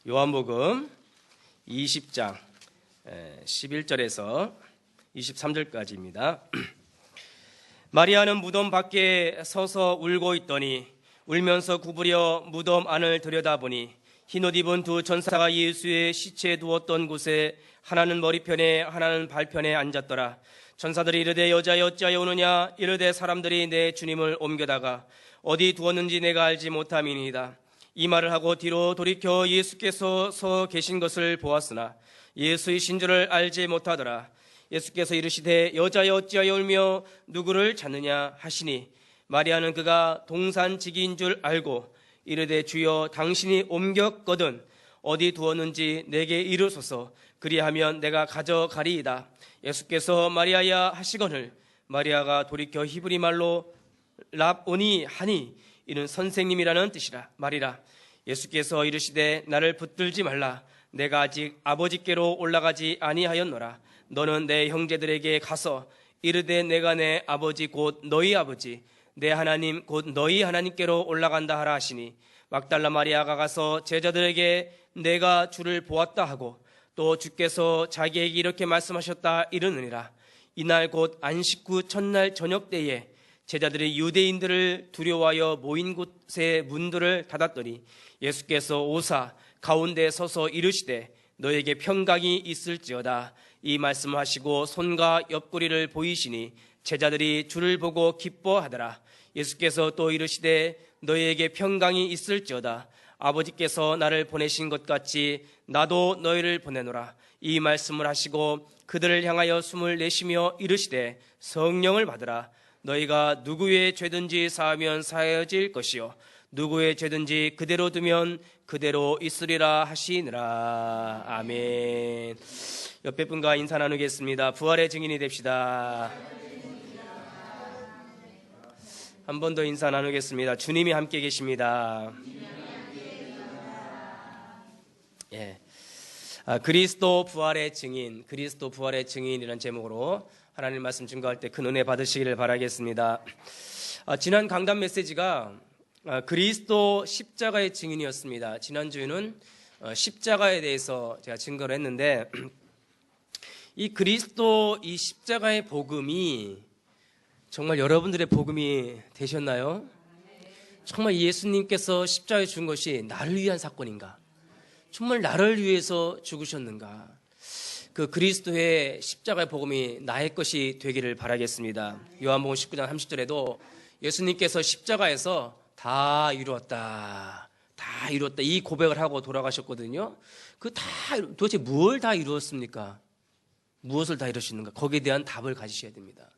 요한복음 20장 11절에서 23절까지입니다. 마리아는 무덤 밖에 서서 울고 있더니 울면서 구부려 무덤 안을 들여다보니 흰옷 입은 두 천사가 예수의 시체 두었던 곳에 하나는 머리편에 하나는 발편에 앉았더라. 천사들이 이르되 여자여 어찌하여 우느냐? 이르되 사람들이 내 주님을 옮겨다가 어디 두었는지 내가 알지 못함이니이다. 이 말을 하고 뒤로 돌이켜 예수께서 서 계신 것을 보았으나 예수이신 줄을 알지 못하더라. 예수께서 이르시되 여자여 어찌하여 울며 누구를 찾느냐 하시니 마리아는 그가 동산지기인 줄 알고 이르되 주여 당신이 옮겼거든 어디 두었는지 내게 이르소서. 그리하면 내가 가져가리이다. 예수께서 마리아야 하시거늘 마리아가 돌이켜 히브리 말로 랍오니 하니 이는 선생님이라는 뜻이라 말이라. 예수께서 이르시되 나를 붙들지 말라. 내가 아직 아버지께로 올라가지 아니하였노라. 너는 내 형제들에게 가서 이르되 내가 내 아버지 곧 너희 아버지 내 하나님 곧 너희 하나님께로 올라간다 하라 하시니 막달라 마리아가 가서 제자들에게 내가 주를 보았다 하고 또 주께서 자기에게 이렇게 말씀하셨다 이르느니라. 이날 곧 안식 후 첫날 저녁 때에 제자들이 유대인들을 두려워하여 모인 곳의 문들을 닫았더니 예수께서 오사 가운데 서서 이르시되 너에게 평강이 있을지어다. 이 말씀을 하시고 손과 옆구리를 보이시니 제자들이 주를 보고 기뻐하더라. 예수께서 또 이르시되 너희에게 평강이 있을지어다. 아버지께서 나를 보내신 것 같이 나도 너희를 보내노라. 이 말씀을 하시고 그들을 향하여 숨을 내쉬며 이르시되 성령을 받으라. 너희가 누구의 죄든지 사하면 사해질 것이요 누구의 죄든지 그대로 두면 그대로 있으리라 하시니라. 아멘. 옆에 분과 인사 나누겠습니다. 부활의 증인이 됩시다. 한 번 더 인사 나누겠습니다. 주님이 함께 계십니다. 예. 그리스도 부활의 증인, 그리스도 부활의 증인이라는 제목으로 하나님 말씀 증거할 때 큰 은혜 받으시기를 바라겠습니다. 지난 강단 메시지가 그리스도 십자가의 증인이었습니다. 지난주에는 십자가에 대해서 제가 증거를 했는데 이 그리스도 이 십자가의 복음이 정말 여러분들의 복음이 되셨나요? 정말 예수님께서 십자가에 죽은 것이 나를 위한 사건인가? 정말 나를 위해서 죽으셨는가? 그 그리스도의 십자가의 복음이 나의 것이 되기를 바라겠습니다. 요한복음 19장 30절에도 예수님께서 십자가에서 다 이루었다. 다 이루었다. 이 고백을 하고 돌아가셨거든요. 도대체 뭘 다 이루었습니까? 무엇을 다 이루셨는가? 거기에 대한 답을 가지셔야 됩니다.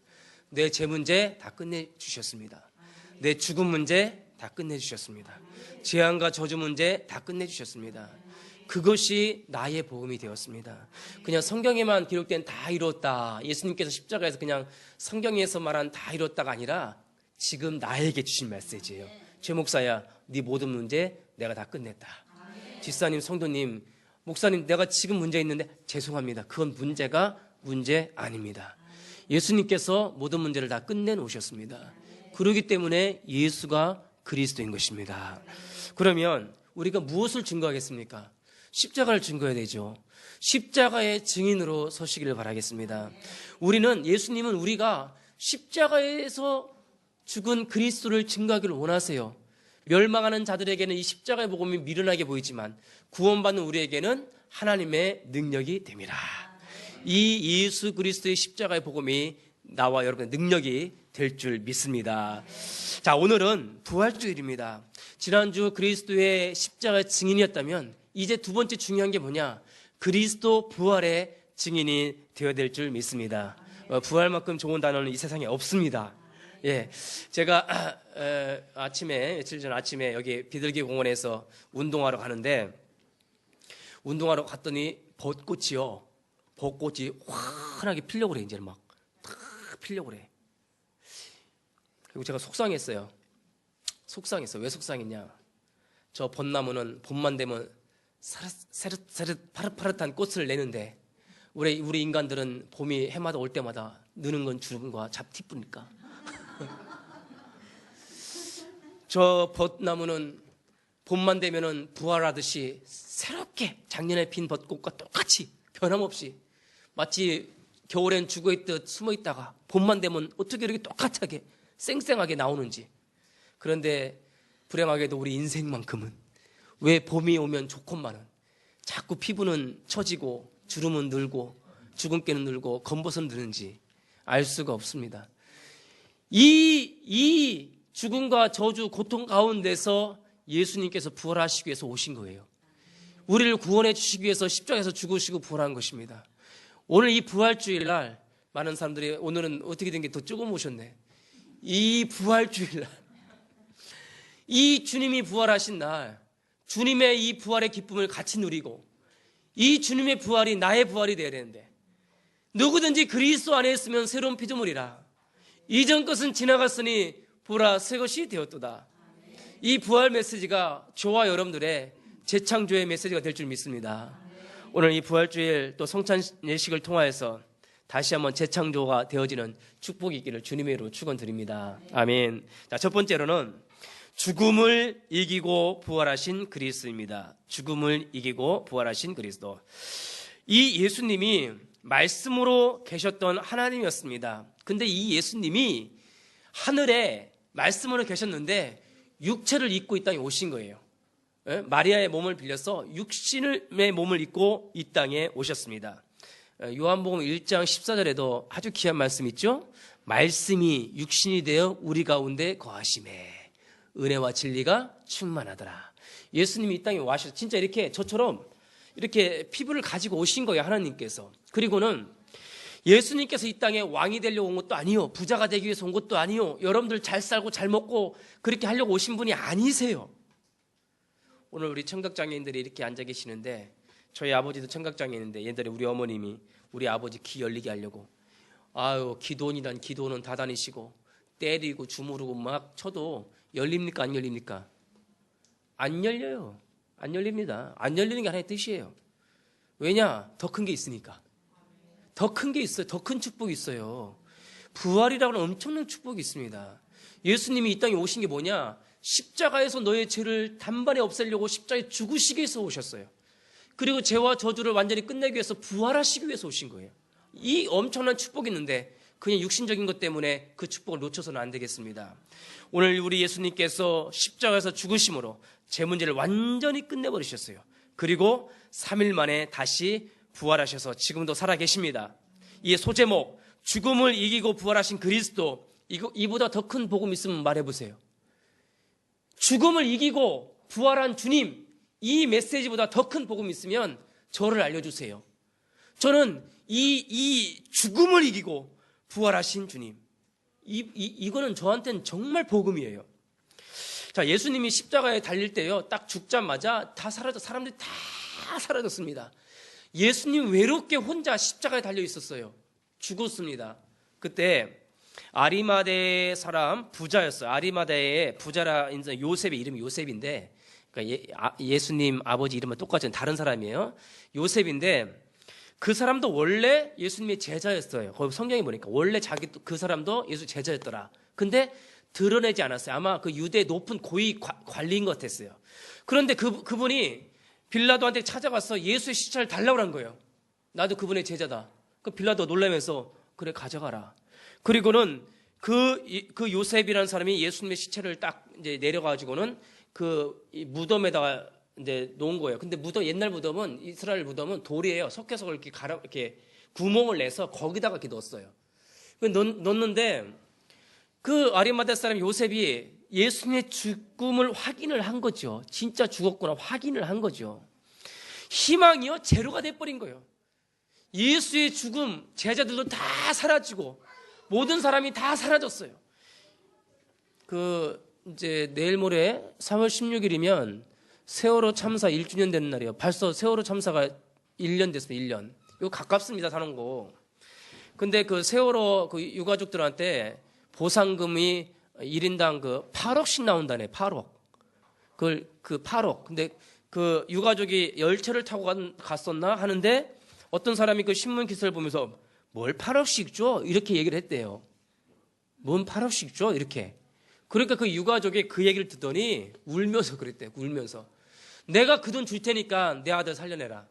내 죄 문제 다 끝내주셨습니다. 내 죽음 문제 다 끝내주셨습니다. 재앙과 저주 문제 다 끝내주셨습니다. 그것이 나의 복음이 되었습니다. 그냥 성경에만 기록된 다 이뤘다. 예수님께서 십자가에서 그냥 성경에서 말한 다 이뤘다가 아니라 지금 나에게 주신 메시지예요. 최 목사야, 네 모든 문제 내가 다 끝냈다. 집사님, 성도님, 목사님, 내가 지금 문제 있는데 죄송합니다. 그건 문제 아닙니다. 예수님께서 모든 문제를 다 끝내놓으셨습니다. 그렇기 때문에 예수가 그리스도인 것입니다. 그러면 우리가 무엇을 증거하겠습니까? 십자가를 증거해야 되죠. 십자가의 증인으로 서시기를 바라겠습니다. 예수님은 우리가 십자가에서 죽은 그리스도를 증거하기를 원하세요. 멸망하는 자들에게는 이 십자가의 복음이 미련하게 보이지만 구원받는 우리에게는 하나님의 능력이 됩니다. 이 예수 그리스도의 십자가의 복음이 나와 여러분의 능력이 될 줄 믿습니다. 자, 오늘은 부활주일입니다. 지난주 그리스도의 십자가의 증인이었다면 이제 두 번째 중요한 게 뭐냐? 그리스도 부활의 증인이 되어야 될 줄 믿습니다. 부활만큼 좋은 단어는 이 세상에 없습니다. 예, 제가 며칠 전 아침에 여기 비둘기 공원에서 운동하러 가는데 운동하러 갔더니 벚꽃이 환하게 피려고 그래. 이제 막 피려고 그래. 그리고 제가 속상했어요. 왜 속상했냐? 저 벚나무는 봄만 되면 사르사르 파릇파릇한 꽃을 내는데 우리 인간들은 봄이 해마다 올 때마다 느는 건 주름과 잡티뿐일까? 저 벚나무는 봄만 되면은 부활하듯이 새롭게 작년에 핀 벚꽃과 똑같이 변함없이 마치 겨울엔 죽어있듯 숨어있다가 봄만 되면 어떻게 이렇게 똑같하게 쌩쌩하게 나오는지. 그런데 불행하게도 우리 인생만큼은 왜 봄이 오면 좋건만은 자꾸 피부는 처지고 주름은 늘고 주근깨는 늘고 검버섯은 느는지 알 수가 없습니다. 이 죽음과 저주 고통 가운데서 예수님께서 부활하시기 위해서 오신 거예요. 우리를 구원해 주시기 위해서 십자가에서 죽으시고 부활한 것입니다. 오늘 이 부활주일날 많은 사람들이 오늘은 어떻게 된 게 더 조금 오셨네. 이 부활주일날 이 주님이 부활하신 날 주님의 이 부활의 기쁨을 같이 누리고 이 주님의 부활이 나의 부활이 되어야 되는데 누구든지 그리스도 안에 있으면 새로운 피조물이라 이전 것은 지나갔으니 보라 새 것이 되었도다. 이 부활 메시지가 저와 여러분들의 재창조의 메시지가 될 줄 믿습니다. 오늘 이 부활주일 또 성찬 예식을 통하여서 다시 한번 재창조가 되어지는 축복이 있기를 주님의 이름으로 축원드립니다. 아멘. 자, 첫 번째로는 죽음을 이기고 부활하신 그리스도입니다. 죽음을 이기고 부활하신 그리스도. 이 예수님이 말씀으로 계셨던 하나님이었습니다. 근데 이 예수님이 하늘에 말씀으로 계셨는데 육체를 입고 이 땅에 오신 거예요. 마리아의 몸을 빌려서 육신의 몸을 입고 이 땅에 오셨습니다. 요한복음 1장 14절에도 아주 귀한 말씀 있죠. 말씀이 육신이 되어 우리 가운데 거하심에 은혜와 진리가 충만하더라. 예수님이 이 땅에 와셔서 진짜 이렇게 저처럼 이렇게 피부를 가지고 오신 거예요, 하나님께서. 그리고는 예수님께서 이 땅에 왕이 되려고 온 것도 아니요, 부자가 되기 위해서 온 것도 아니요, 여러분들 잘 살고 잘 먹고 그렇게 하려고 오신 분이 아니세요. 오늘 우리 청각장애인들이 이렇게 앉아 계시는데 저희 아버지도 청각장애인인데 옛날에 우리 어머님이 우리 아버지 귀 열리게 하려고 기도원이란 기도원은 다 다니시고 때리고 주무르고 막 쳐도 열립니까 안 열립니까? 안 열려요. 안 열립니다. 안 열리는 게 하나의 뜻이에요. 왜냐? 더 큰 게 있으니까. 더 큰 게 있어요. 더 큰 축복이 있어요. 부활이라고는 엄청난 축복이 있습니다. 예수님이 이 땅에 오신 게 뭐냐? 십자가에서 너의 죄를 단번에 없애려고 십자가에 죽으시기 위해서 오셨어요. 그리고 죄와 저주를 완전히 끝내기 위해서 부활하시기 위해서 오신 거예요. 이 엄청난 축복이 있는데 그냥 육신적인 것 때문에 그 축복을 놓쳐서는 안 되겠습니다. 오늘 우리 예수님께서 십자가에서 죽으심으로 제 문제를 완전히 끝내버리셨어요. 그리고 3일 만에 다시 부활하셔서 지금도 살아계십니다. 이 소제목 죽음을 이기고 부활하신 그리스도, 이보다 더 큰 복음 있으면 말해보세요. 죽음을 이기고 부활한 주님, 이 메시지보다 더 큰 복음 있으면 저를 알려주세요. 저는 이 죽음을 이기고 부활하신 주님, 이거는 저한테는 정말 복음이에요. 자, 예수님이 십자가에 달릴 때요, 딱 죽자마자 사람들이 다 사라졌습니다. 예수님 외롭게 혼자 십자가에 달려 있었어요. 죽었습니다. 그때 아리마대 사람 부자였어요. 아리마대의 부자라 인자 요셉의 이름이 요셉인데, 그러니까 예수님 아버지 이름은 똑같은 다른 사람이에요. 요셉인데 그 사람도 원래 예수님의 제자였어요. 거기 성경에 보니까 원래 그 사람도 예수 제자였더라. 근데 드러내지 않았어요. 아마 그 유대 높은 고위 관리인 것 같았어요. 그런데 그분이 빌라도한테 찾아가서 예수의 시체를 달라고 한 거예요. 나도 그분의 제자다. 그 빌라도 놀라면서 그래 가져가라. 그리고는 그 요셉이라는 사람이 예수님의 시체를 딱 이제 내려가지고는 그 무덤에다가 이제 놓은 거예요. 근데 옛날 무덤은, 이스라엘 무덤은 돌이에요. 석회석을 이렇게 구멍을 내서 거기다가 이렇게 넣었어요. 넣었는데 그 아리마대 사람 요셉이 예수님의 죽음을 확인을 한 거죠. 진짜 죽었구나 확인을 한 거죠. 희망이요 제로가 돼버린 거예요. 예수의 죽음, 제자들도 다 사라지고 모든 사람이 다 사라졌어요. 이제 내일 모레 3월 16일이면 세월호 참사 1주년 되는 날이에요. 벌써 세월호 참사가 1년 됐어요. 1년. 이거 가깝습니다, 사는 거. 근데 그 세월호 그 유가족들한테 보상금이 1인당 8억씩 나온다네, 8억. 그 8억. 근데 그 유가족이 열차를 타고 갔었나 하는데 어떤 사람이 그 신문 기사를 보면서 뭘 8억씩 줘? 이렇게 얘기를 했대요. 뭔 8억씩 줘? 이렇게. 그러니까 그 유가족이 그 얘기를 듣더니 울면서 그랬대. 울면서. 내가 그 돈 줄 테니까 내 아들 살려내라.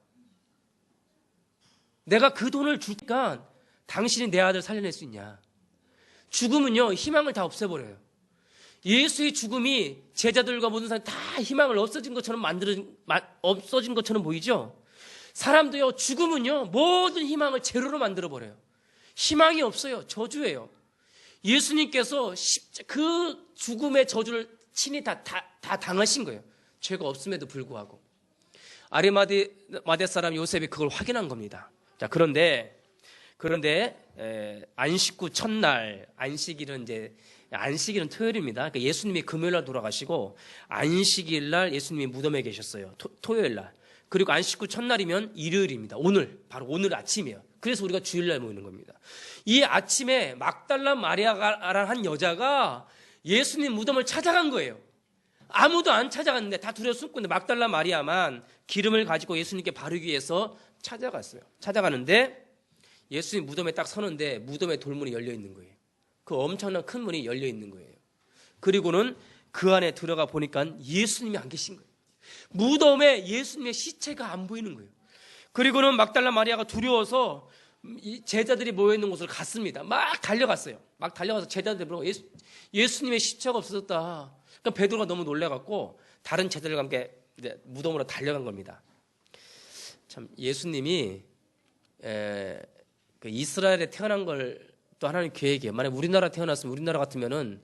내가 그 돈을 줄 테니까 당신이 내 아들 살려낼 수 있냐. 죽음은요, 희망을 다 없애버려요. 예수의 죽음이 제자들과 모든 사람이 다 희망을 없어진 것처럼 보이죠? 사람도요, 죽음은요, 모든 희망을 제로로 만들어버려요. 희망이 없어요. 저주예요. 예수님께서 그 죽음의 저주를 친히 다 당하신 거예요. 죄가 없음에도 불구하고. 아리마대 사람 요셉이 그걸 확인한 겁니다. 자, 그런데 안식구 첫날, 안식일은 토요일입니다. 그러니까 예수님이 금요일날 돌아가시고 안식일날 예수님이 무덤에 계셨어요. 토요일날. 그리고 안식구 첫날이면 일요일입니다. 바로 오늘 아침이에요. 그래서 우리가 주일날 모이는 겁니다. 이 아침에 막달라 마리아라는 한 여자가 예수님 무덤을 찾아간 거예요. 아무도 안 찾아갔는데 다 두려워 숨고 있는데 막달라 마리아만 기름을 가지고 예수님께 바르기 위해서 찾아갔어요. 찾아가는데 예수님 무덤에 딱 서는데 무덤에 돌문이 열려 있는 거예요. 그 엄청난 큰 문이 열려 있는 거예요. 그리고는 그 안에 들어가 보니까 예수님이 안 계신 거예요. 무덤에 예수님의 시체가 안 보이는 거예요. 그리고는 막달라 마리아가 두려워서 제자들이 모여있는 곳을 갔습니다. 막 달려갔어요. 막 달려가서 제자들이 보고 예수님의 시체가 없어졌다. 그러니까 베드로가 너무 놀라갖고 다른 제자들과 함께 무덤으로 달려간 겁니다. 참 예수님이 그 이스라엘에 태어난 걸 또 하나님 계획이에요. 만약 우리나라 태어났으면 우리나라 같으면은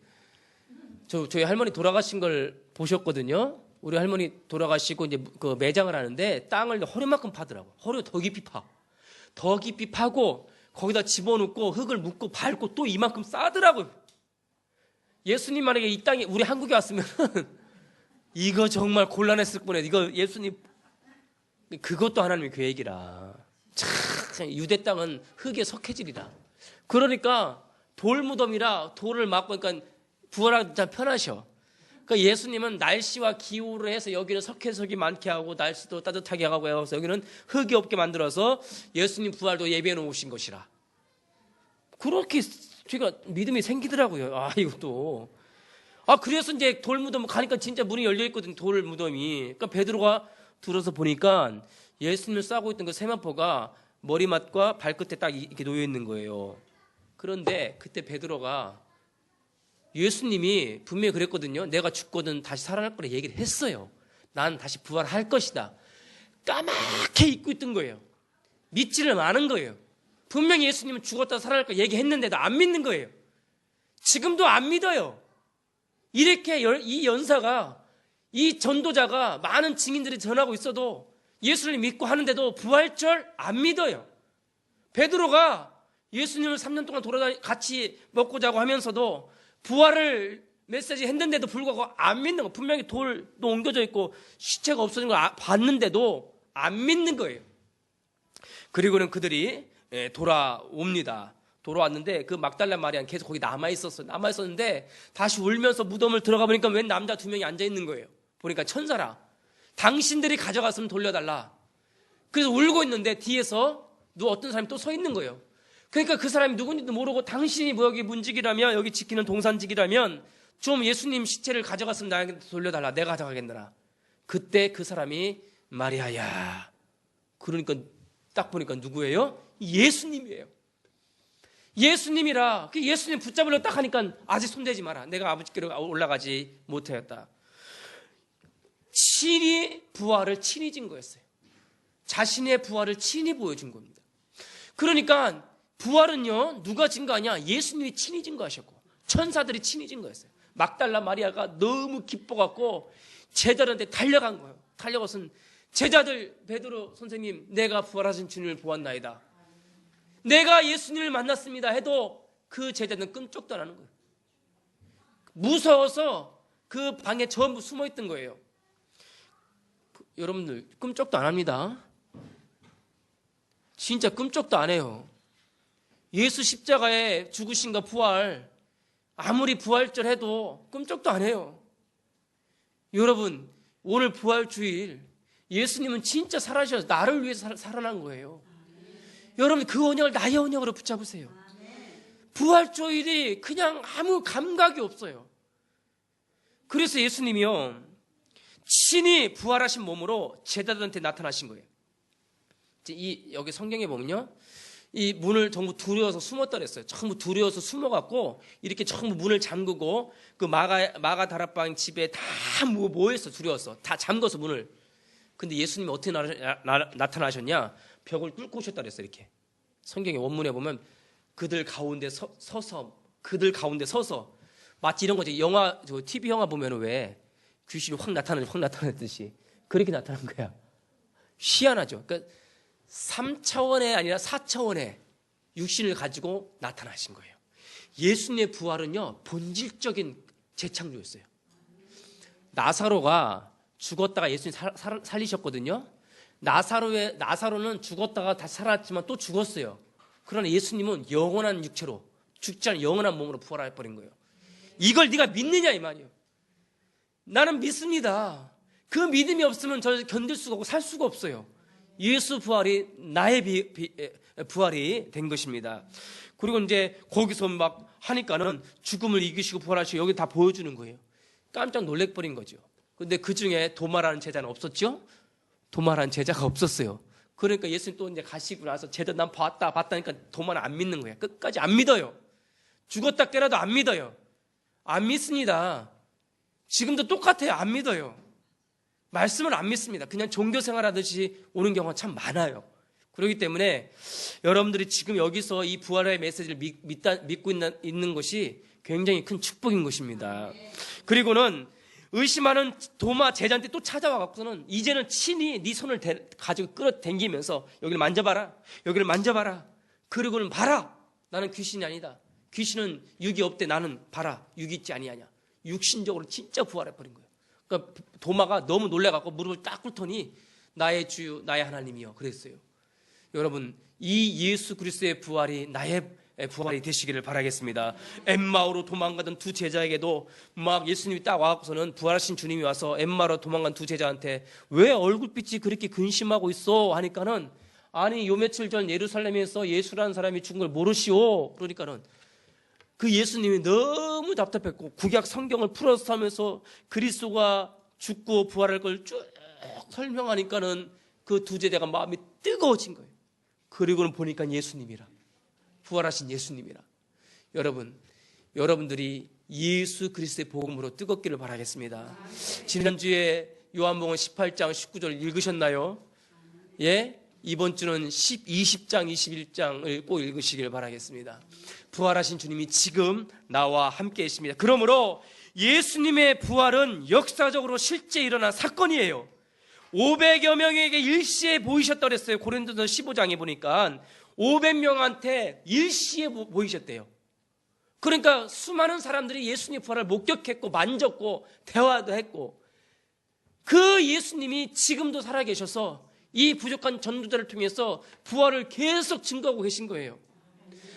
저희 할머니 돌아가신 걸 보셨거든요. 우리 할머니 돌아가시고 이제 그 매장을 하는데 땅을 허리만큼 파더라고. 허리 더 깊이 파. 더 깊이 파고 거기다 집어넣고 흙을 묻고 밟고 또 이만큼 싸더라고요. 예수님 만약에 이 땅에 우리 한국에 왔으면 이거 정말 곤란했을 뻔해. 이거 예수님 그것도 하나님의 계획이라. 참 유대 땅은 흙에 석회질이다. 그러니까 돌무덤이라 돌을 막고 그러니까 부활하기 참 편하셔. 그러니까 예수님은 날씨와 기후로 해서 여기는 석회석이 많게 하고 날씨도 따뜻하게 하고 해서 여기는 흙이 없게 만들어서 예수님 부활도 예배해 놓으신 것이라. 그렇게 제가 믿음이 생기더라고요. 이것도. 그래서 이제 돌무덤 가니까 진짜 문이 열려 있거든. 돌무덤이. 그러니까 베드로가 들어서 보니까 예수님을 싸고 있던 그 세마포가 머리맡과 발끝에 딱 이렇게 놓여 있는 거예요. 그런데 그때 베드로가 예수님이 분명히 그랬거든요. 내가 죽거든 다시 살아날 거라 얘기를 했어요. 난 다시 부활할 것이다. 까맣게 잊고 있던 거예요. 믿지를 않은 거예요. 분명히 예수님은 죽었다 살아날 거 얘기했는데도 안 믿는 거예요. 지금도 안 믿어요. 이렇게 이 연사가, 이 전도자가 많은 증인들이 전하고 있어도 예수를 믿고 하는데도 부활절 안 믿어요. 베드로가 예수님을 3년 동안 같이 먹고 자고 하면서도 부활을 메시지 했는데도 불구하고 안 믿는 거. 분명히 돌도 옮겨져 있고 시체가 없어진 걸 봤는데도 안 믿는 거예요. 그리고는 그들이 돌아옵니다. 돌아왔는데 그 막달라 마리아는 계속 거기 남아있었는데 다시 울면서 무덤을 들어가 보니까 웬 남자 2명이 앉아있는 거예요. 보니까 천사라. 당신들이 가져갔으면 돌려달라. 그래서 울고 있는데 뒤에서 어떤 사람이 또 서 있는 거예요. 그러니까 그 사람이 누군지도 모르고 당신이 여기 문직이라면 여기 지키는 동산직이라면 좀 예수님 시체를 가져갔으면 나에게 돌려달라. 내가 가져가겠느라. 그때 그 사람이 마리아야. 그러니까 딱 보니까 누구예요? 예수님이에요. 예수님이라. 그 예수님 붙잡으려고 딱 하니까 아직 손대지 마라. 내가 아버지께로 올라가지 못하였다. 친히 부활을 친히 진 거였어요. 자신의 부활을 친히 보여준 겁니다. 그러니까 부활은요, 누가 증거하냐? 예수님이 친히 증거하셨고 천사들이 친히 증거했어요. 막달라 마리아가 너무 기뻐갖고 제자들한테 달려간 거예요. 달려가서는 제자들, 베드로 선생님, 내가 부활하신 주님을 보았나이다. 내가 예수님을 만났습니다 해도 그 제자들은 끔찍도 안 하는 거예요. 무서워서 그 방에 전부 숨어있던 거예요. 여러분들 끔찍도 안 합니다. 진짜 끔찍도 안 해요. 예수 십자가에 죽으신가 부활, 아무리 부활절 해도 끔찍도 안 해요. 여러분, 오늘 부활주일 예수님은 진짜 살아주셔서 나를 위해서 살아난 거예요. 여러분, 그 언약을 나의 언약으로 붙잡으세요. 부활주일이 그냥 아무 감각이 없어요. 그래서 예수님이요, 친히 부활하신 몸으로 제자들한테 나타나신 거예요. 여기 성경에 보면요, 이 문을 전부 두려워서 숨었다 그랬어요. 전부 두려워서 숨어갖고 이렇게 전부 문을 잠그고 그 마가 다락방 집에 다 모였어. 두려워서 다 잠궈서 문을. 근데 예수님이 어떻게 나타나셨냐? 벽을 뚫고 오셨다 그랬어요. 이렇게 성경의 원문에 보면 그들 가운데 서서 마치 이런 거지. 영화, TV 영화 보면 왜 귀신이 확 나타나듯이 그렇게 나타난 거야. 희한하죠. 그러니까 3차원의 아니라 4차원의 육신을 가지고 나타나신 거예요. 예수님의 부활은요, 본질적인 재창조였어요. 나사로가 죽었다가 예수님 살리셨거든요. 나사로는 죽었다가 다시 살았지만 또 죽었어요. 그러나 예수님은 영원한 육체로, 죽지 않은 영원한 몸으로 부활해버린 거예요. 이걸 네가 믿느냐 이 말이에요. 나는 믿습니다. 그 믿음이 없으면 저 견딜 수가 없고 살 수가 없어요. 예수 부활이 나의 부활이 된 것입니다. 그리고 이제 거기서 막 하니까는 죽음을 이기시고 부활하시고 여기 다 보여주는 거예요. 깜짝 놀래버린 거죠. 근데 그 중에 도마라는 제자는 없었죠? 도마라는 제자가 없었어요. 그러니까 예수님 또 이제 가시고 나서 제자 난 봤다니까 도마는 안 믿는 거야. 끝까지 안 믿어요. 죽었다 깨라도 안 믿어요. 안 믿습니다. 지금도 똑같아요. 안 믿어요. 말씀을 안 믿습니다. 그냥 종교 생활하듯이 오는 경우가 참 많아요. 그렇기 때문에 여러분들이 지금 여기서 이 부활의 메시지를 믿고 있는 것이 굉장히 큰 축복인 것입니다. 그리고는 의심하는 도마 제자한테 또 찾아와갖고는 이제는 친히 네 손을 가지고 끌어당기면서 여기를 만져봐라. 그리고는 봐라. 나는 귀신이 아니다. 귀신은 육이 없대. 나는 봐라. 육이 있지 아니하냐. 육신적으로 진짜 부활해버린 거예요. 그러니까 도마가 너무 놀래갖고 무릎을 딱 꿇더니 나의 주유 나의 하나님이여 그랬어요. 여러분, 이 예수 그리스도의 부활이 나의 부활이 되시기를 바라겠습니다. 엠마오로 도망가던 두 제자에게도 막 예수님이 딱 와서는 부활하신 주님이 와서 엠마오로 도망간 두 제자한테 왜 얼굴빛이 그렇게 근심하고 있어 하니까는 아니 요 며칠 전 예루살렘에서 예수라는 사람이 죽은 걸 모르시오. 그러니까는 그 예수님이 너무 답답했고 구약 성경을 풀어서 하면서 그리스도가 죽고 부활할 걸 쭉 설명하니까는 그 두 제자가 마음이 뜨거워진 거예요. 그리고는 보니까 예수님이라. 부활하신 예수님이라. 여러분들이 예수 그리스도의 복음으로 뜨겁기를 바라겠습니다. 지난주에 요한복음 18장 19절 읽으셨나요? 예? 이번 주는 20장 21장을 꼭 읽으시길 바라겠습니다. 부활하신 주님이 지금 나와 함께 있습니다. 그러므로 예수님의 부활은 역사적으로 실제 일어난 사건이에요. 500여 명에게 일시에 보이셨다고 그랬어요. 고린도서 15장에 보니까 500명한테 일시에 보이셨대요. 그러니까 수많은 사람들이 예수님의 부활을 목격했고 만졌고 대화도 했고 그 예수님이 지금도 살아계셔서 이 부족한 전도자를 통해서 부활을 계속 증거하고 계신 거예요.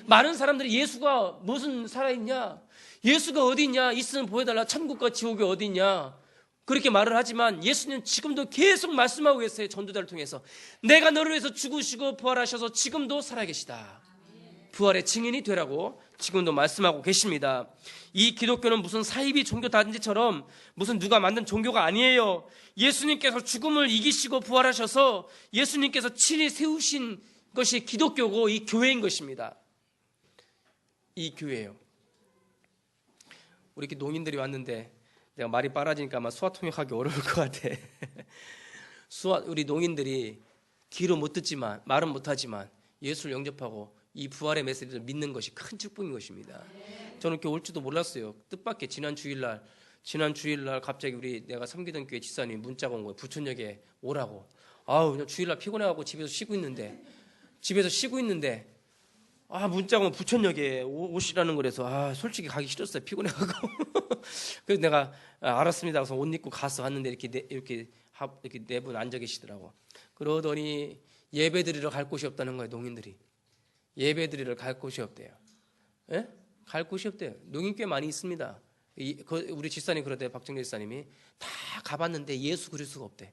많은 사람들이 예수가 무슨 살아있냐, 예수가 어디 있냐, 있으면 보여달라, 천국과 지옥이 어디 있냐 그렇게 말을 하지만 예수님은 지금도 계속 말씀하고 계세요. 전도자를 통해서 내가 너를 위해서 죽으시고 부활하셔서 지금도 살아계시다. 부활의 증인이 되라고 지금도 말씀하고 계십니다. 이 기독교는 무슨 사이비 종교 단체처럼 무슨 누가 만든 종교가 아니에요. 예수님께서 죽음을 이기시고 부활하셔서 예수님께서 친히 세우신 것이 기독교고 이 교회인 것입니다. 이 교회예요. 우리 이렇게 농인들이 왔는데 내가 말이 빨라지니까 아마 수화 통역하기 어려울 것 같아. 우리 농인들이 귀로 못 듣지만 말은 못하지만 예수를 영접하고 이 부활의 메시지를 믿는 것이 큰 축복인 것입니다. 저는 이렇게 올 줄도 몰랐어요. 뜻밖의 지난 주일날 갑자기 내가 섬기던 교회 집사님이 문자가 온 거예요. 부천역에 오라고. 그냥 주일날 피곤해가지고 집에서 쉬고 있는데 문자가 오면 부천역에 오시라는 거라서 솔직히 가기 싫었어요. 피곤해가지고. 그래서 내가 알았습니다. 그래서 옷 입고 갔는데 이렇게 네 분 앉아 계시더라고. 그러더니 예배드리러 갈 곳이 없다는 거예요. 농인들이. 예배드리러 갈 곳이 없대요. 예? 갈 곳이 없대요. 농인 꽤 많이 있습니다. 우리 집사님 그러대요. 박정래 집사님이 다 가봤는데 예수 그리스도가 없대.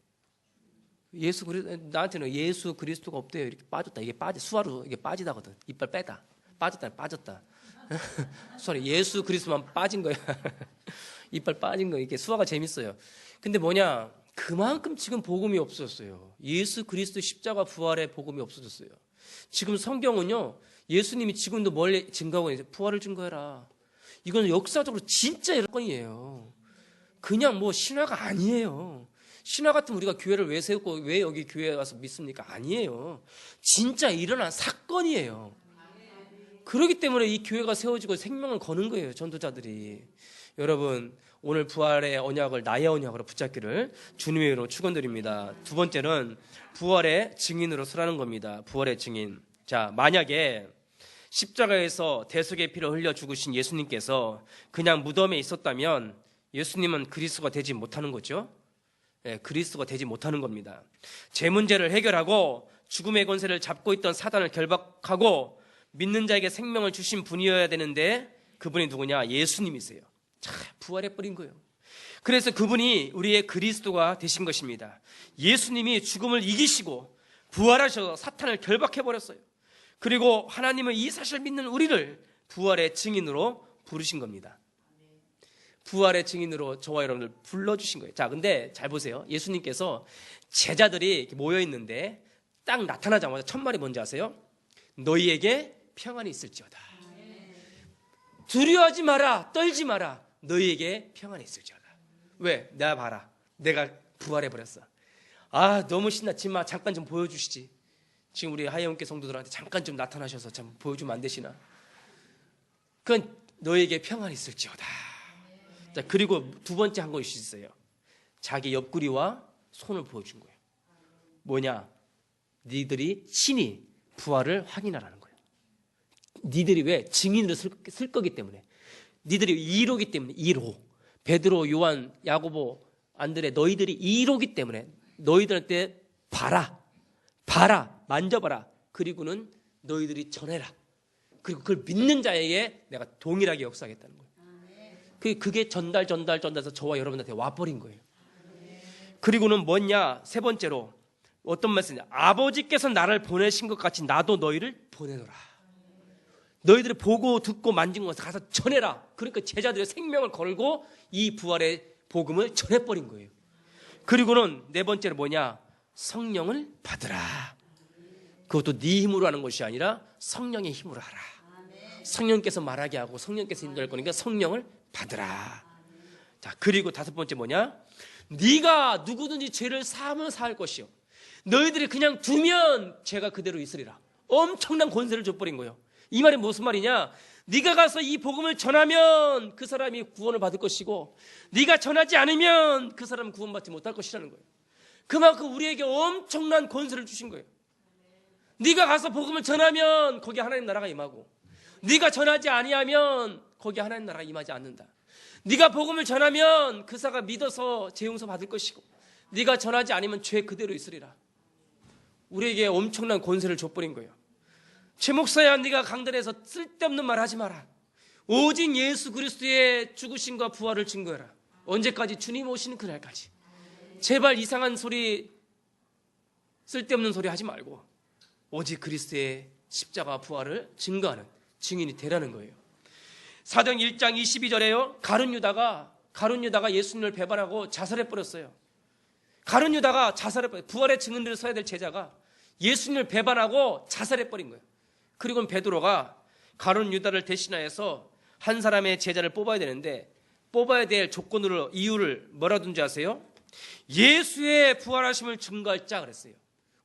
나한테는 예수 그리스도가 없대요. 이렇게 빠졌다. 이게 수화로 이게 빠지다거든. 이빨 빼다. 빠졌다. 수화로 예수 그리스도만 빠진 거야. 이빨 빠진 거 이렇게 수화가 재밌어요. 근데 뭐냐? 그만큼 지금 복음이 없어졌어요. 예수 그리스도 십자가 부활의 복음이 없어졌어요. 지금 성경은요, 예수님이 지금도 멀리 증거하고 있어요. 부활을 증거해라. 이건 역사적으로 진짜 사건이에요. 그냥 뭐 신화가 아니에요. 신화 같으면 우리가 교회를 왜 세웠고 왜 여기 교회에 와서 믿습니까? 아니에요. 진짜 일어난 사건이에요. 그렇기 때문에 이 교회가 세워지고 생명을 거는 거예요. 전도자들이. 여러분, 오늘 부활의 언약을 나의 언약으로 붙잡기를 주님의 이름으로 축원드립니다. 두 번째는 부활의 증인으로 서라는 겁니다. 부활의 증인. 자, 만약에 십자가에서 대속의 피를 흘려 죽으신 예수님께서 그냥 무덤에 있었다면 예수님은 그리스도가 되지 못하는 거죠. 예, 그리스도가 되지 못하는 겁니다. 제 문제를 해결하고 죽음의 권세를 잡고 있던 사단을 결박하고 믿는 자에게 생명을 주신 분이어야 되는데 그분이 누구냐? 예수님이세요. 자, 부활해버린 거예요. 그래서 그분이 우리의 그리스도가 되신 것입니다. 예수님이 죽음을 이기시고 부활하셔서 사탄을 결박해버렸어요. 그리고 하나님은 이 사실을 믿는 우리를 부활의 증인으로 부르신 겁니다. 부활의 증인으로 저와 여러분을 불러주신 거예요. 자, 근데 잘 보세요. 예수님께서 제자들이 모여있는데 딱 나타나자마자 첫 말이 뭔지 아세요? 너희에게 평안이 있을지어다. 두려워하지 마라. 떨지 마라. 너희에게 평안이 있을지어다. 왜? 내가 봐라. 내가 부활해버렸어. 아, 너무 신났지만 잠깐 좀 보여주시지. 지금 우리 하예원께 성도들한테 잠깐 좀 나타나셔서 참 보여주면 안 되시나? 그건 너희에게 평안이 있을지어다. 자, 그리고 두 번째 한 것이 있어요. 자기 옆구리와 손을 보여준 거예요. 뭐냐? 니들이 친히 부활을 확인하라는 거예요. 니들이 왜? 증인으로 쓸 거기 때문에. 니들이 2로기 때문에. 2로. 베드로, 요한, 야고보, 안드레, 너희들이 2로기 때문에 너희들한테 봐라. 만져봐라. 그리고는 너희들이 전해라. 그리고 그걸 믿는 자에게 내가 동일하게 역사하겠다는 거예요. 그게 전달해서 저와 여러분한테 와버린 거예요. 그리고는 뭐냐? 세 번째로 어떤 말씀이냐? 아버지께서 나를 보내신 것 같이 나도 너희를 보내노라. 너희들이 보고 듣고 만진 것을 가서 전해라. 그러니까 제자들의 생명을 걸고 이 부활의 복음을 전해버린 거예요. 그리고는 네 번째로 뭐냐? 성령을 받으라. 그것도 네 힘으로 하는 것이 아니라 성령의 힘으로 하라. 성령께서 말하게 하고 성령께서 인도할 거니까 성령을 받으라. 자, 그리고 다섯 번째 뭐냐? 네가 누구든지 죄를 사하면 사할 것이요. 너희들이 그냥 두면 죄가 그대로 있으리라. 엄청난 권세를 줘버린 거예요. 이 말이 무슨 말이냐? 네가 가서 이 복음을 전하면 그 사람이 구원을 받을 것이고 네가 전하지 않으면 그 사람은 구원받지 못할 것이라는 거예요. 그만큼 우리에게 엄청난 권세를 주신 거예요. 네가 가서 복음을 전하면 거기 하나님 나라가 임하고 네가 전하지 아니하면 거기 하나님 나라가 임하지 않는다. 네가 복음을 전하면 그 사가 믿어서 죄 용서 받을 것이고 네가 전하지 않으면 죄 그대로 있으리라. 우리에게 엄청난 권세를 줘버린 거예요. 최 목사야, 네가 강단에서 쓸데없는 말 하지 마라. 오직 예수 그리스도의 죽으심과 부활을 증거해라. 언제까지? 주님 오시는 그날까지. 제발 이상한 소리, 쓸데없는 소리 하지 말고 오직 그리스도의 십자가 부활을 증거하는 증인이 되라는 거예요. 사도행 1장 22절에요. 가룟 유다가 예수님을 배반하고 자살해버렸어요. 가룟 유다가 자살해버렸어요. 부활의 증인으로 서야 될 제자가 예수님을 배반하고 자살해버린 거예요. 그리고 베드로가 가룟 유다를 대신하여서 한 사람의 제자를 뽑아야 되는데 뽑아야 될 조건으로 이유를 뭐라 둔지 아세요? 예수의 부활하심을 증거할 자 그랬어요.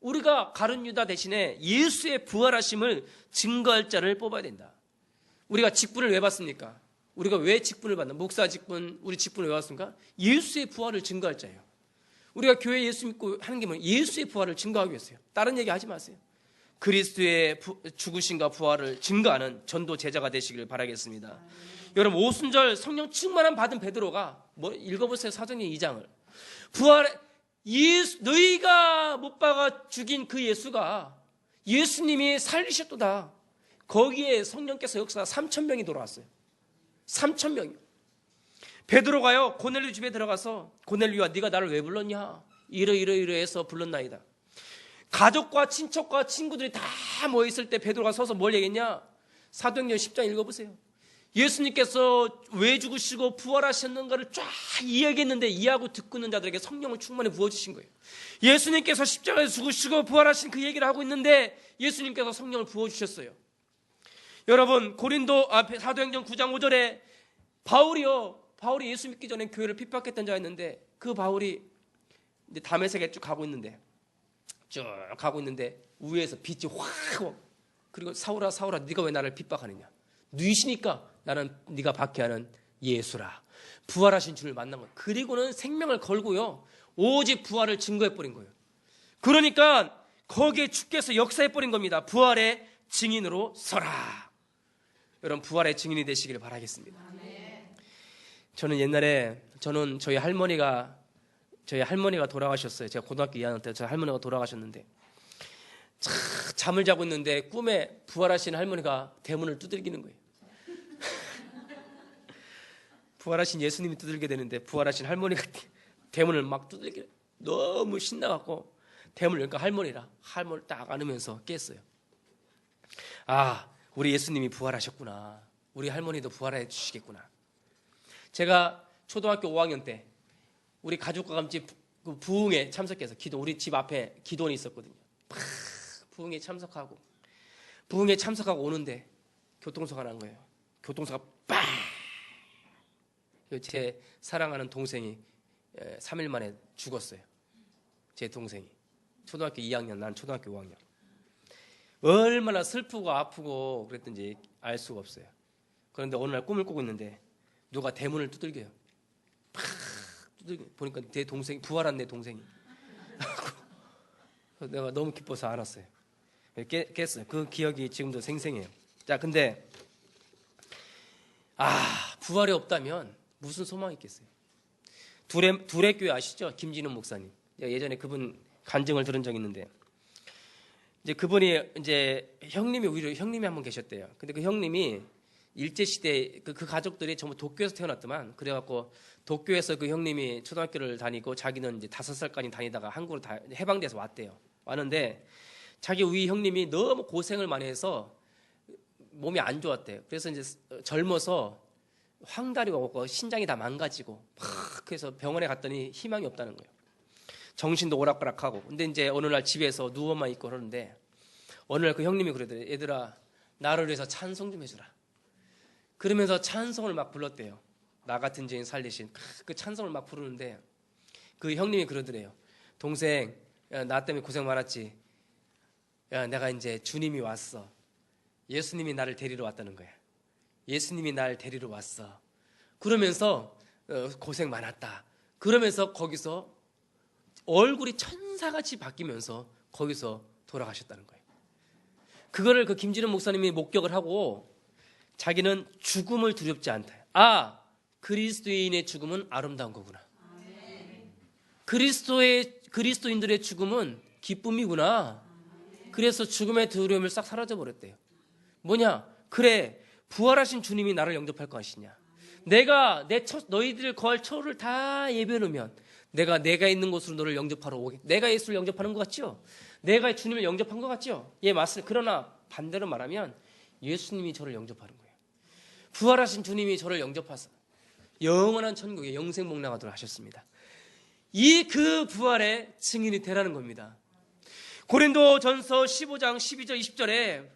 우리가 가룟 유다 대신에 예수의 부활하심을 증거할 자를 뽑아야 된다. 우리가 직분을 왜 받습니까? 우리가 왜 직분을 받나? 목사 직분, 우리 직분을 왜 받습니까? 예수의 부활을 증거할 자예요. 우리가 교회 예수 믿고 하는 게 뭐예요? 예수의 부활을 증거하기 위해서요. 다른 얘기 하지 마세요. 그리스도의 죽으심과 부활을 증거하는 전도 제자가 되시길 바라겠습니다. 여러분, 오순절 성령 충만함 받은 베드로가 읽어보세요. 사도행전 2장을. 너희가 못 박아 죽인 그 예수가 예수님이 살리셨도다. 거기에 성령께서 역사가 3,000명이 돌아왔어요. 3,000명이요. 베드로가요, 고넬료 집에 들어가서 고넬료야, 네가 나를 왜 불렀냐? 이러해서 불렀나이다. 가족과 친척과 친구들이 다 모여있을 때 베드로가 서서 뭘 얘기했냐? 사도행전 10장 읽어보세요. 예수님께서 왜 죽으시고 부활하셨는가를 쫙 이야기했는데 이해하고 듣고 있는 자들에게 성령을 충만히 부어주신 거예요. 예수님께서 십자가에서 죽으시고 부활하신 그 얘기를 하고 있는데 예수님께서 성령을 부어주셨어요. 여러분, 고린도 사도행전 9장 5절에 바울이 예수 믿기 전에 교회를 핍박했던 자였는데, 그 바울이 이제 다메섹에 쭉 가고 있는데 위에서 빛이 확, 그리고 사울아 네가 왜 나를 핍박하느냐, 뉘시니까 나는 네가 박해하는 예수라, 부활하신 주를 만난 거예요. 그리고는 생명을 걸고요, 오직 부활을 증거해버린 거예요. 그러니까 거기에 주께서 역사해버린 겁니다. 부활의 증인으로 서라. 여러분, 부활의 증인이 되시기를 바라겠습니다. 저는 옛날에 저희 할머니가 돌아가셨어요. 제가 고등학교 2학년 때 저희 할머니가 돌아가셨는데, 잠을 자고 있는데 꿈에 부활하신 할머니가 대문을 두들기는 거예요. 부활하신 예수님이 두들게 되는데 부활하신 할머니가 대문을 막 두들기는, 너무 신나갖고 대문을 여니까 할머니를 딱 안으면서 깼어요. 아, 우리 예수님이 부활하셨구나. 우리 할머니도 부활해 주시겠구나. 제가 초등학교 5학년 때 우리 가족과 같이 부흥에 참석해서 우리 집 앞에 기도원이 있었거든요. 부흥에 참석하고 오는데 교통사고가 난 거예요. 교통사고가 빵! 제 사랑하는 동생이 3일 만에 죽었어요. 제 동생이 초등학교 2학년, 난 초등학교 5학년. 얼마나 슬프고 아프고 그랬던지 알 수가 없어요. 그런데 어느 날 꿈을 꾸고 있는데 누가 대문을 두들겨요. 보니까 내 동생이, 부활한 내 동생이. 내가 너무 기뻐서 안았어요. 깼어요. 그 기억이 지금도 생생해요. 자, 근데 부활이 없다면 무슨 소망이 있겠어요? 두레 교회 아시죠? 김진훈 목사님. 예전에 그분 간증을 들은 적이 있는데, 이제 그분이 형님이 한 분 계셨대요. 근데 그 형님이 일제시대 그 가족들이 전부 도쿄에서 태어났더만, 그래갖고 도쿄에서 그 형님이 초등학교를 다니고 자기는 이제 5살까지 다니다가 한국으로 다 해방돼서 왔는데 자기 우리 형님이 너무 고생을 많이 해서 몸이 안 좋았대요. 그래서 이제 젊어서 황달이 오고 신장이 다 망가지고 그래서 병원에 갔더니 희망이 없다는 거예요. 정신도 오락가락하고. 근데 이제 어느 날 집에서 누워만 있고 그러는데, 어느 날 그 형님이 그러더래요. 얘들아, 나를 위해서 찬송 좀 해주라. 그러면서 찬송을 막 불렀대요. 나 같은 죄인 살리신 그 찬송을 막 부르는데, 그 형님이 그러더래요. 동생, 야, 나 때문에 고생 많았지. 야, 내가 이제 주님이 왔어. 예수님이 나를 데리러 왔다는 거야. 예수님이 나를 데리러 왔어. 그러면서 고생 많았다. 그러면서 거기서 얼굴이 천사같이 바뀌면서 거기서 돌아가셨다는 거예요. 그거를 그 김진훈 목사님이 목격을 하고 자기는 죽음을 두렵지 않다. 그리스도인의 죽음은 아름다운 거구나. 그리스도인들의 죽음은 기쁨이구나. 그래서 죽음의 두려움을 싹 사라져버렸대요. 뭐냐? 그래, 부활하신 주님이 나를 영접할 것이냐. 내가 너희들 거할 처를 다 예배놓으면 내가 있는 곳으로 너를 영접하러 오게. 내가 예수를 영접하는 것 같죠? 내가 주님을 영접한 것 같죠? 예, 맞습니다. 그러나 반대로 말하면 예수님이 저를 영접하는 거예요. 부활하신 주님이 저를 영접하사 영원한 천국에 영생복락하도록 하셨습니다. 그 부활의 증인이 되라는 겁니다. 고린도전서 15장 12절 20절에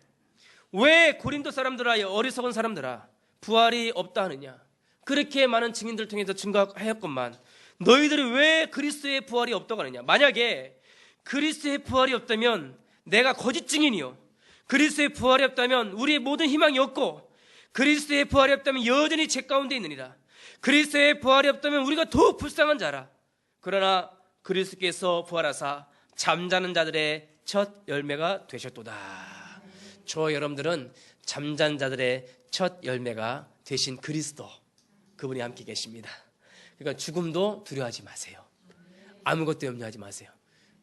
왜 고린도 사람들아, 어리석은 사람들아, 부활이 없다 하느냐. 그렇게 많은 증인들을 통해서 증거하였건만 너희들이 왜 그리스도의 부활이 없다고 하느냐. 만약에 그리스도의 부활이 없다면 내가 거짓 증인이요, 그리스도의 부활이 없다면 우리의 모든 희망이 없고, 그리스도의 부활이 없다면 여전히 죄 가운데 있느니라. 그리스도의 부활이 없다면 우리가 더욱 불쌍한 자라. 그러나 그리스도께서 부활하사 잠자는 자들의 첫 열매가 되셨도다. 저 여러분들은 잠자는 자들의 첫 열매가 되신 그리스도, 그분이 함께 계십니다. 그러니까 죽음도 두려워하지 마세요. 아무것도 염려하지 마세요.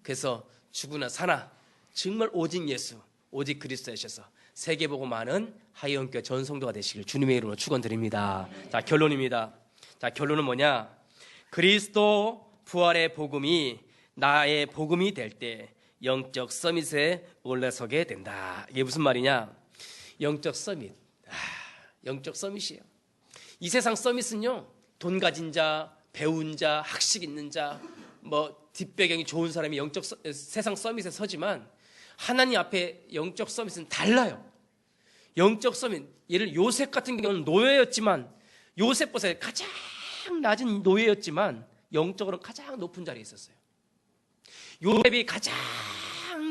그래서 죽으나 사나 정말 오직 예수, 오직 그리스도이셔서 세계보고 많은 하이원교회 전성도가 되시길 주님의 이름으로 축원드립니다. 자, 결론입니다. 자, 결론은 뭐냐? 그리스도 부활의 복음이 나의 복음이 될 때 영적 서밋에 올라서게 된다. 이게 무슨 말이냐? 영적 서밋. 영적 서밋이에요. 이 세상 서밋은요, 돈 가진 자, 배운 자, 학식 있는 자, 뭐 뒷배경이 좋은 사람이 세상 서밋에 서지만 하나님 앞에 영적 서밋은 달라요. 영적 서밋, 예를 요셉 같은 경우는 노예였지만, 요셉보다 가장 낮은 노예였지만 영적으로 가장 높은 자리에 있었어요. 요셉이 가장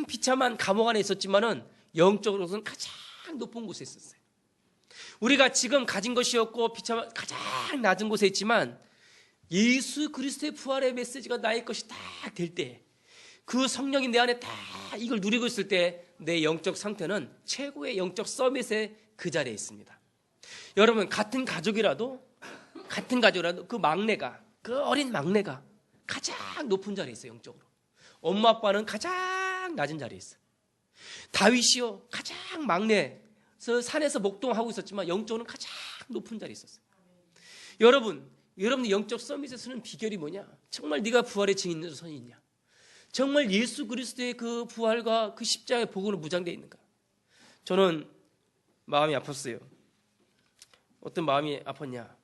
비참한 감옥 안에 있었지만은 영적으로는 가장 높은 곳에 있었어요. 우리가 지금 가진 것이 없고 비참한 가장 낮은 곳에 있지만 예수 그리스도의 부활의 메시지가 나의 것이 딱 될 때, 그 성령이 내 안에 다 이걸 누리고 있을 때 내 영적 상태는 최고의 영적 서밋의 그 자리에 있습니다. 여러분, 같은 가족이라도 그 막내가, 그 어린 막내가 가장 높은 자리에 있어요. 영적으로. 엄마 아빠는 가장 낮은 자리에 있어요. 다윗이요, 가장 막내에서 산에서 목동하고 있었지만 영적으로는 가장 높은 자리에 있었어요. 여러분의 영적 서밋에 서는 비결이 뭐냐? 정말 네가 부활의 증인으로 서 있냐? 정말 예수 그리스도의 그 부활과 그 십자가의 복음으로 무장되어 있는가? 저는 마음이 아팠어요. 어떤 마음이 아팠냐?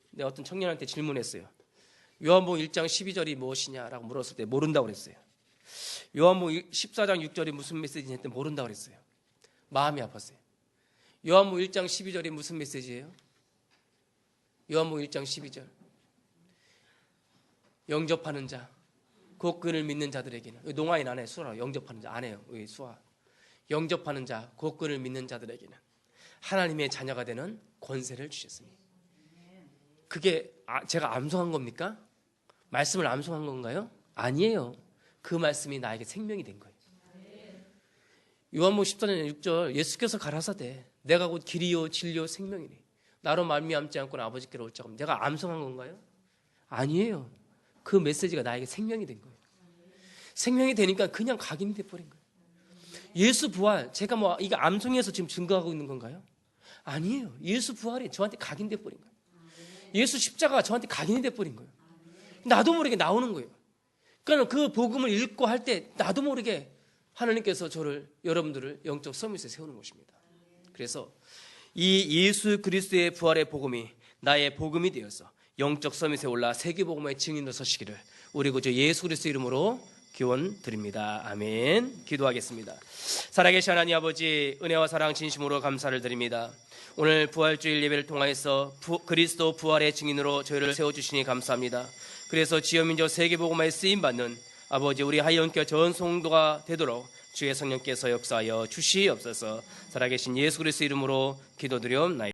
내가 어떤 청년한테 질문했어요. 요한복음 1장 12절이 무엇이냐라고 물었을 때 모른다고 그랬어요. 요한복음 14장 6절이 무슨 메시지냐 했더니 모른다고 그랬어요. 마음이 아팠어요. 요한복음 1장 12절이 무슨 메시지예요? 요한복음 1장 12절. 영접하는 자, 곧 그를 믿는 자들에게는, 농아인 안 해, 수아, 영접하는 자 안 해요. 수아. 영접하는 자, 곧 그를 믿는 자들에게는 하나님의 자녀가 되는 권세를 주셨습니다. 그게 제가 암송한 겁니까? 말씀을 암송한 건가요? 아니에요. 그 말씀이 나에게 생명이 된 거예요. 요한복음 14장 6절, 예수께서 가라사대 내가 곧 길이요 진리요 생명이니 나로 말미암지 않고는 아버지께로 올 자가 없다. 내가 암송한 건가요? 아니에요. 그 메시지가 나에게 생명이 된 거예요. 생명이 되니까 그냥 각인이 돼버린 거예요. 예수 부활, 제가 뭐 이게 암송해서 지금 증거하고 있는 건가요? 아니에요. 예수 부활이 저한테 각인돼 버린 거예요. 예수 십자가가 저한테 각인이 돼 버린 거예요. 나도 모르게 나오는 거예요. 그러니까 그 복음을 읽고 할 때 나도 모르게 하나님께서 여러분들을 영적 서밋에 세우는 것입니다. 그래서 이 예수 그리스도의 부활의 복음이 나의 복음이 되어서 영적 서밋에 올라 세계복음의 증인으로 서시기를 우리 구주 예수 그리스도 이름으로 기원 드립니다. 아멘. 기도하겠습니다. 살아계신 하나님 아버지, 은혜와 사랑 진심으로 감사를 드립니다. 오늘 부활주일 예배를 통하여서 그리스도 부활의 증인으로 저희를 세워주시니 감사합니다. 그래서 지역민족 세계복음화에 쓰임받는 아버지 우리 하이원교 전 성도가 되도록 주의 성령께서 역사하여 주시옵소서. 살아계신 예수 그리스도 이름으로 기도드리옵나이다.